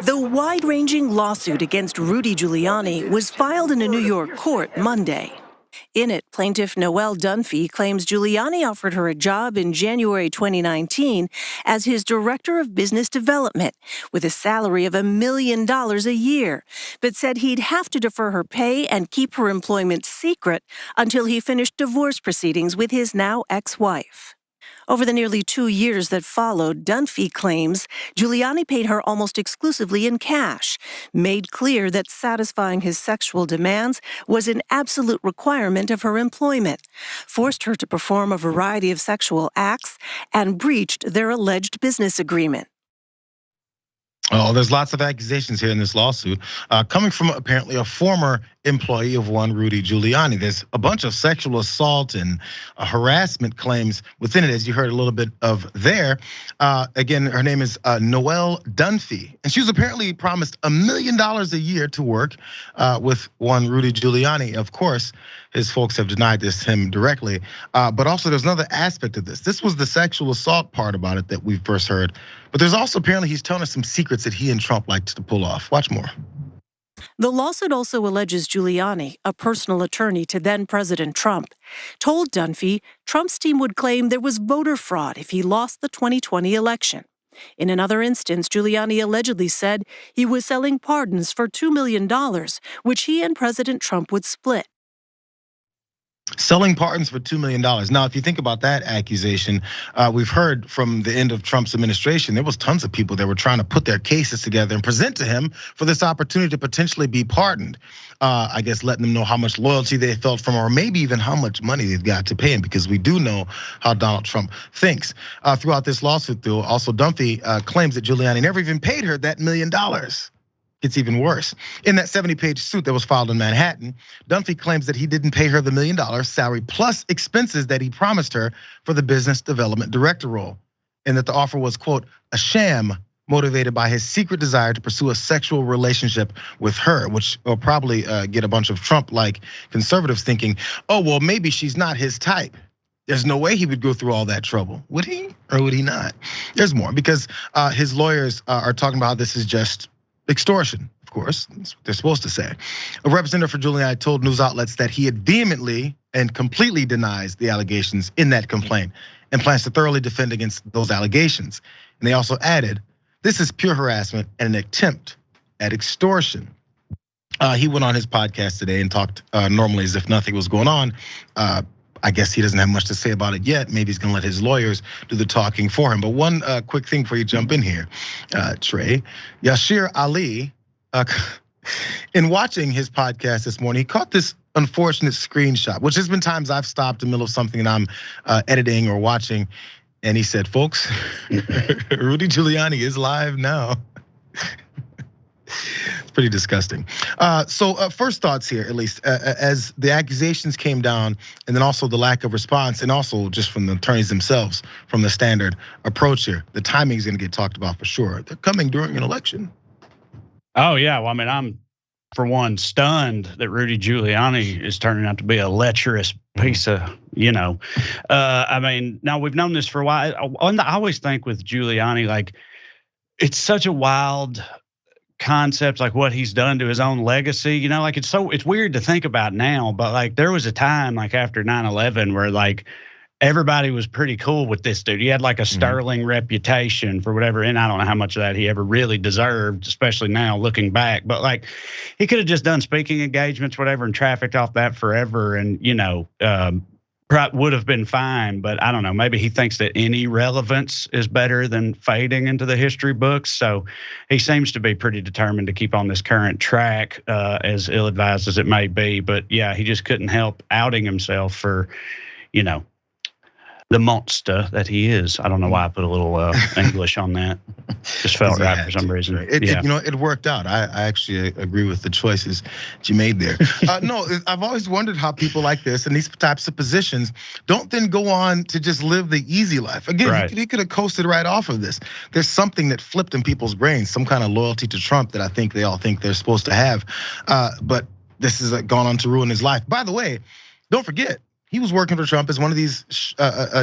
The wide-ranging lawsuit against Rudy Giuliani was filed in a New York court Monday. In it, plaintiff Noelle Dunphy claims Giuliani offered her a job in January 2019 as his director of business development with a salary of $1 million a year, but said he'd have to defer her pay and keep her employment secret until he finished divorce proceedings with his now ex-wife. Over the nearly 2 years that followed, Dunphy claims Giuliani paid her almost exclusively in cash, made clear that satisfying his sexual demands was an absolute requirement of her employment, forced her to perform a variety of sexual acts, and breached their alleged business agreement. Oh, there's lots of accusations here in this lawsuit coming from apparently a former employee of one Rudy Giuliani. There's a bunch of sexual assault and harassment claims within it, as you heard a little bit of there. Again, her name is Noelle Dunphy, and she was apparently promised $1 million a year to work with one Rudy Giuliani. Of course, his folks have denied this to him directly, but also there's another aspect of this. This was the sexual assault part about it that we first heard, but there's also apparently he's telling us some secrets that he and Trump liked to pull off. Watch more. The lawsuit also alleges Giuliani, a personal attorney to then-President Trump, told Dunphy Trump's team would claim there was voter fraud if he lost the 2020 election. In another instance, Giuliani allegedly said he was selling pardons for $2 million, which he and President Trump would split. Selling pardons for $2 million. Now, if you think about that accusation, we've heard from the end of Trump's administration, there was tons of people that were trying to put their cases together and present to him for this opportunity to potentially be pardoned. I guess letting them know how much loyalty they felt from, or maybe even how much money they've got to pay him, because we do know how Donald Trump thinks. Throughout this lawsuit, though, also Dunphy claims that Giuliani never even paid her that $1 million. It's even worse. In that 70-page suit that was filed in Manhattan, Dunphy claims that he didn't pay her the $1 million salary plus expenses that he promised her for the business development director role, and that the offer was, quote, a sham motivated by his secret desire to pursue a sexual relationship with her, which will probably get a bunch of Trump-like conservatives thinking, oh, well, maybe she's not his type. There's no way he would go through all that trouble. Would he or would he not? There's more, because his lawyers are talking about how this is just extortion, of course, that's what they're supposed to say. A representative for Giuliani told news outlets that he had vehemently and completely denies the allegations in that complaint and plans to thoroughly defend against those allegations. And they also added, this is pure harassment and an attempt at extortion. He went on his podcast today and talked normally as if nothing was going on. I guess he doesn't have much to say about it yet. Maybe he's gonna let his lawyers do the talking for him. But one quick thing before you jump in here, Trey. Yashir Ali, in watching his podcast this morning, he caught this unfortunate screenshot, which has been times I've stopped in the middle of something and I'm editing or watching. And he said, folks, Rudy Giuliani is live now. It's pretty disgusting. So first thoughts here, at least, as the accusations came down, and then also the lack of response, and also just from the attorneys themselves, from the standard approach here, the timing is going to get talked about for sure. They're coming during an election. Oh yeah, well, I mean, I'm for one stunned that Rudy Giuliani is turning out to be a lecherous piece of, I mean, now we've known this for a while. I always think with Giuliani, like, it's such a wild concept, like what he's done to his own legacy, like it's weird to think about now, but like there was a time like after 9/11 where like everybody was pretty cool with this dude. He had like a sterling reputation for whatever, and I don't know how much of that he ever really deserved, especially now looking back, but like he could have just done speaking engagements, whatever, and trafficked off that forever, and would have been fine, but I don't know, maybe he thinks that any relevance is better than fading into the history books. So he seems to be pretty determined to keep on this current track, as ill-advised as it may be. But yeah, he just couldn't help outing himself for, the monster that he is. I don't know why I put a little English on that. Just felt right for some reason. It worked out. I actually agree with the choices that you made there. No, I've always wondered how people like this in these types of positions don't then go on to just live the easy life. Again, right. He could have coasted right off of this. There's something that flipped in people's brains, some kind of loyalty to Trump that I think they all think they're supposed to have. But this has gone on to ruin his life. By the way, don't forget, he was working for Trump as one of these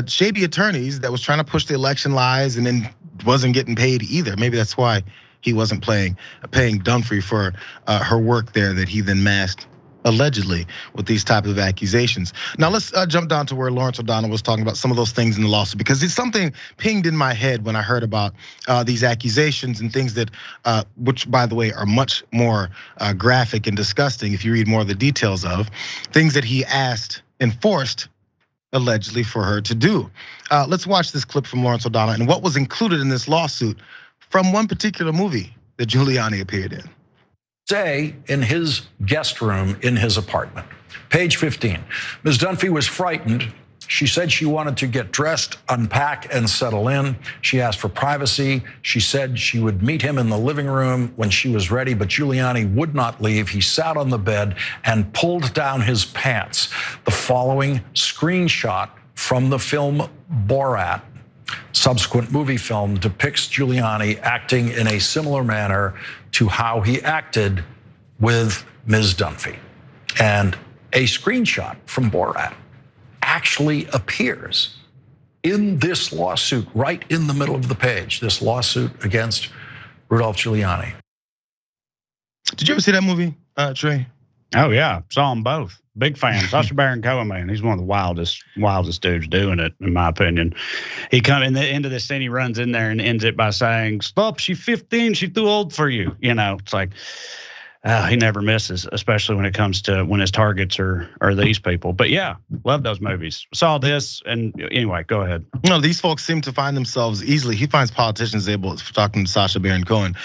shady attorneys that was trying to push the election lies and then wasn't getting paid either. Maybe that's why he wasn't paying Dunphy for her work there that he then masked allegedly with these type of accusations. Now let's jump down to where Lawrence O'Donnell was talking about some of those things in the lawsuit, because it's something pinged in my head when I heard about these accusations and things that, which by the way are much more graphic and disgusting if you read more of the details of, things that he asked and forced allegedly for her to do. Let's watch this clip from Lawrence O'Donnell and what was included in this lawsuit from one particular movie that Giuliani appeared in. Say in his guest room in his apartment. Page 15. Ms. Dunphy was frightened. She said she wanted to get dressed, unpack, and settle in. She asked for privacy. She said she would meet him in the living room when she was ready, but Giuliani would not leave. He sat on the bed and pulled down his pants. The following screenshot from the film Borat, subsequent movie film, depicts Giuliani acting in a similar manner to how he acted with Ms. Dunphy. And a screenshot from Borat actually appears in this lawsuit right in the middle of the page, this lawsuit against Rudolph Giuliani. Did you ever see that movie, Trey? Oh yeah, saw them both. Big fan. Sacha Baron Cohen, man, he's one of the wildest dudes doing it, in my opinion. He comes in the end of this scene, he runs in there and ends it by saying, "Stop! She's 15. She's too old for you." You know, it's like he never misses, especially when it comes to when his targets are these people. But yeah, love those movies. Saw this, and anyway, go ahead. No, these folks seem to find themselves easily. He finds politicians able, talking to Sacha Baron Cohen,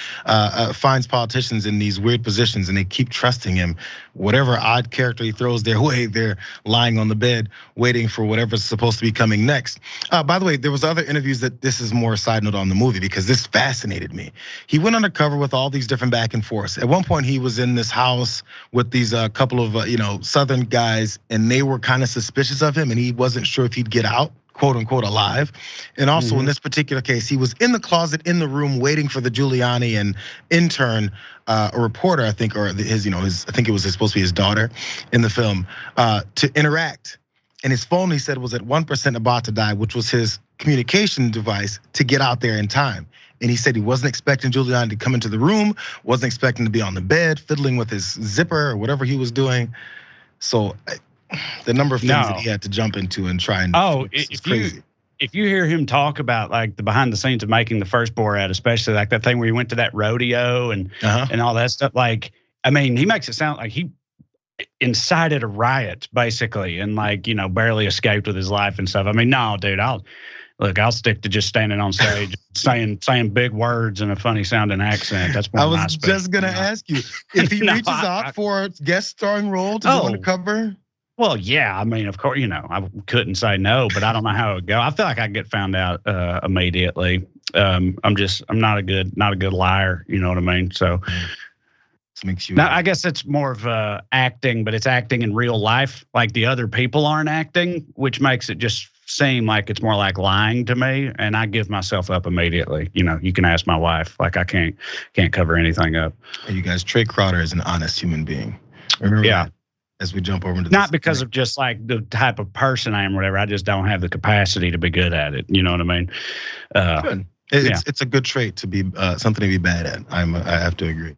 finds politicians in these weird positions, and they keep trusting him. Whatever odd character he throws their way, they're lying on the bed waiting for whatever's supposed to be coming next. By the way, there was other interviews that this is more a side note on the movie because this fascinated me. He went undercover with all these different back and forths. At one point, he was in this house with these couple of Southern guys, and they were kind of suspicious of him, and he wasn't sure if he'd get out, quote unquote, alive. And also in this particular case, he was in the closet in the room waiting for the Giuliani and intern, a reporter, I think, or his, I think it was supposed to be his daughter in the film, to interact. And his phone, he said, was at 1% about to die, which was his communication device to get out there in time. And he said he wasn't expecting Giuliani to come into the room, wasn't expecting to be on the bed, fiddling with his zipper or whatever he was doing. So the number of things that he had to jump into and try and it's crazy. If you hear him talk about like the behind the scenes of making the first Borat, especially like that thing where he went to that rodeo and all that stuff, like, I mean, he makes it sound like he incited a riot basically and barely escaped with his life and stuff. I mean, no, dude, I'll stick to just standing on stage, saying big words in a funny sounding accent. That's more I was just gonna ask you if he reaches out for a guest starring role to go undercover. Well, yeah, I mean, of course, I couldn't say no, but I don't know how it would go. I feel like I'd get found out immediately. I'm not a good liar. You know what I mean? So. Makes you. Now, I guess it's more of acting, but it's acting in real life. Like the other people aren't acting, which makes it just seem like it's more like lying to me. And I give myself up immediately. You can ask my wife. Like I can't cover anything up. Hey, you guys, Trey Crowder is an honest human being. Remember that as we jump over into this. Not because of just like the type of person I am, or whatever. I just don't have the capacity to be good at it. You know what I mean? Good. It's a good trait to be something to be bad at. I have to agree.